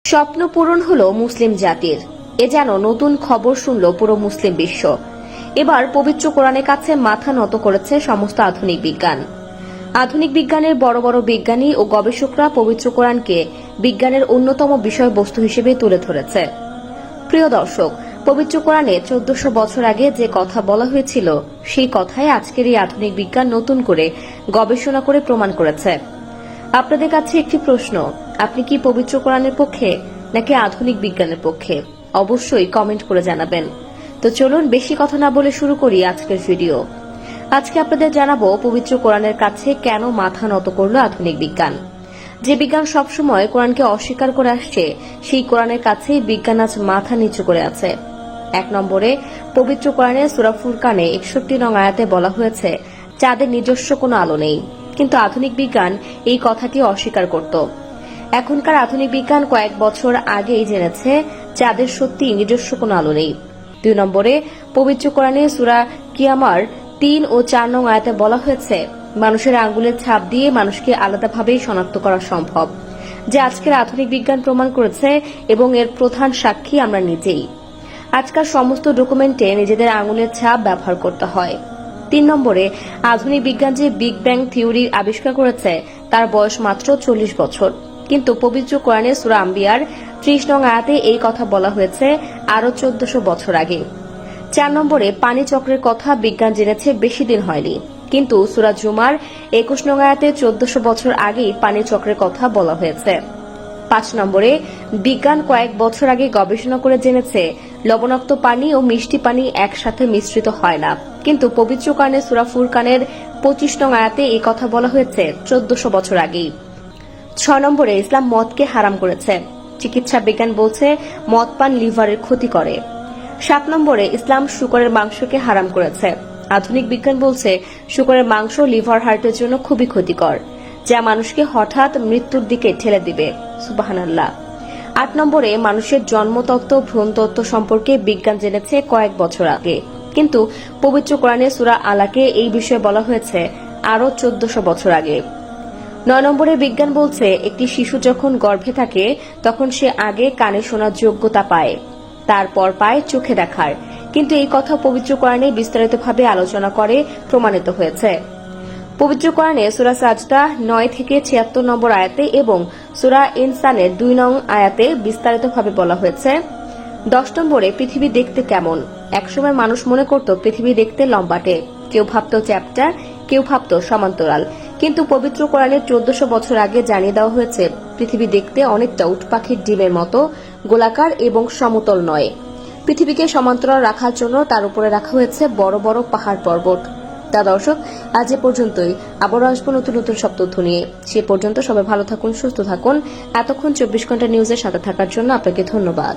স্বপ্ন পূরণ হলো মুসলিম জাতির, এ যেন নতুন খবর শুনল পুরো মুসলিম বিশ্ব। এবার পবিত্র কোরআনের কাছে মাথা নত করেছে সমস্ত আধুনিক বিজ্ঞান। আধুনিক বিজ্ঞানের বড় বড় বিজ্ঞানী ও গবেষকরা পবিত্র কোরআনকে বিজ্ঞানের অন্যতম বিষয়বস্তু হিসেবে তুলে ধরেছে। প্রিয় দর্শক, পবিত্র কোরআনে 1400 বছর আগে যে কথা বলা হয়েছিল সেই কথাই আজকের এই আধুনিক বিজ্ঞান নতুন করে গবেষণা করে প্রমাণ করেছে। আপনাদের কাছে একটি প্রশ্ন, আপনি কি পবিত্র কোরআনের পক্ষে নাকি আধুনিক বিজ্ঞানের পক্ষে? অবশ্যই কমেন্ট করে জানাবেন। তো চলুন বেশি কথা না বলে শুরু করি আজকের ভিডিও। আজকে আপনাদের জানাবো পবিত্র কোরআনের কাছে কেন মাথা নত করল আধুনিক বিজ্ঞান। যে বিজ্ঞান সবসময় কোরআনকে অস্বীকার করে আসছে, সেই কোরআনের কাছে বিজ্ঞান আজ মাথা নিচু করে আছে। 1 নম্বরে, পবিত্র কোরআনে সূরা ফুরকানে 61 নং আয়াতে বলা হয়েছে চাঁদের নিজস্ব কোনো আলো নেই, কিন্তু আধুনিক বিজ্ঞান এই কথাটি অস্বীকার করত। এখনকার আধুনিক বিজ্ঞান কয়েক বছর আগেই জেনেছে চাঁদের সত্যি নিজস্ব কোনো আলো নেই। 2 নম্বরে, পবিত্র কোরআনে সূরা কিয়ামার 3 ও 4 নং আয়াতে বলা হয়েছে মানুষের আঙ্গুলের ছাপ দিয়ে মানুষকে আলাদাভাবেই শনাক্ত করা সম্ভব, যে আজকের আধুনিক বিজ্ঞান প্রমাণ করেছে এবং এর প্রধান সাক্ষী আমরা নিজেই। আজকাল সমস্ত ডকুমেন্টে নিজেদের আঙুলের ছাপ ব্যবহার করতে হয়। 3 নম্বরে, আধুনিক বিজ্ঞান যে বিগ ব্যাং থিওরি আবিষ্কার করেছে তার বয়স মাত্র 40 বছর, কিন্তু পবিত্র কোরআনে সূরা আম্বিয়ার 30 নং আয়াতে এই কথা বলা হয়েছে আরো 1400 বছর আগে। 4 নম্বরে, পানি চক্রের কথা বিজ্ঞান জেনেছে বেশি দিন হয়নি, কিন্তু সূরা জুমার 21 নং আয়াতে 1400 বছর আগেই পানি চক্রের কথা বলা হয়েছে। 5 নম্বরে, বিজ্ঞান কয়েক বছর আগে গবেষণা করে জেনেছে লবণাক্ত পানি ও মিষ্টি পানি একসাথে মিশ্রিত হয় না, কিন্তু পবিত্র কোরআনে সূরা ফুরকানের 25 নং আয়াতে এই কথা বলা হয়েছে 1400 বছর আগেই। 6 নম্বরে, ইসলাম মদকে হারাম করেছে, চিকিৎসা বিজ্ঞান বলছে মদ পান লিভারের ক্ষতি করে। 7 নম্বরে, ইসলাম শূকরের মাংসকে হারাম করেছে, আধুনিক বিজ্ঞান বলছে শূকরের মাংস লিভার হার্টের জন্য খুবই ক্ষতিকর, যা মানুষকে হঠাৎ মৃত্যুর দিকে ঠেলে দিবে। সুবহানাল্লাহ। 8 নম্বরে, মানুষের জন্মতত্ত্ব ভ্রূণতত্ত্ব সম্পর্কে বিজ্ঞান জেনেছে কয়েক বছর আগে, কিন্তু পবিত্র কোরআনে সূরা আলাকে এই বিষয়ে বলা হয়েছে আরো 1400 বছর আগে। 9 নম্বরে, বিজ্ঞান বলছে একটি শিশু যখন গর্ভে থাকে তখন সে আগে কানে শোনার যোগ্যতা পায়, তারপর পায় চোখে দেখার, কিন্তু এই কথা পবিত্র কোরআনে বিস্তারিতভাবে আলোচনা করে প্রমাণিত হয়েছে। পবিত্র কোরআনে সূরা সাজদা 9 থেকে 76 নম্বর আয়াতে এবং সূরা ইনসানের 2 নং আয়াতে বিস্তারিতভাবে বলা হয়েছে। 10 নম্বরে, পৃথিবী দেখতে কেমন? একসময় মানুষ মনে করত পৃথিবী দেখতে লম্বাটে, কেউ ভাবত চ্যাপ্টার, কেউ ভাবত সমান্তরাল, কিন্তু পবিত্র কোরআনে 1400 বছর আগে জানিয়ে দেওয়া হয়েছে পৃথিবী দেখতে অনেকটা উট পাখির ডিমের মতো গোলাকার এবং সমতল নয়। পৃথিবীকে সমান্তরাল রাখার জন্য তার উপরে রাখা হয়েছে বড় বড় পাহাড় পর্বত। তা দর্শক, আজ এ পর্যন্তই। আবারও আসবো নতুন নতুন সব তথ্য নিয়ে। সে পর্যন্ত সবাই ভালো থাকুন, সুস্থ থাকুন। এতক্ষণ 24 ঘন্টা নিউজের সাথে থাকার জন্য আপনাকে ধন্যবাদ।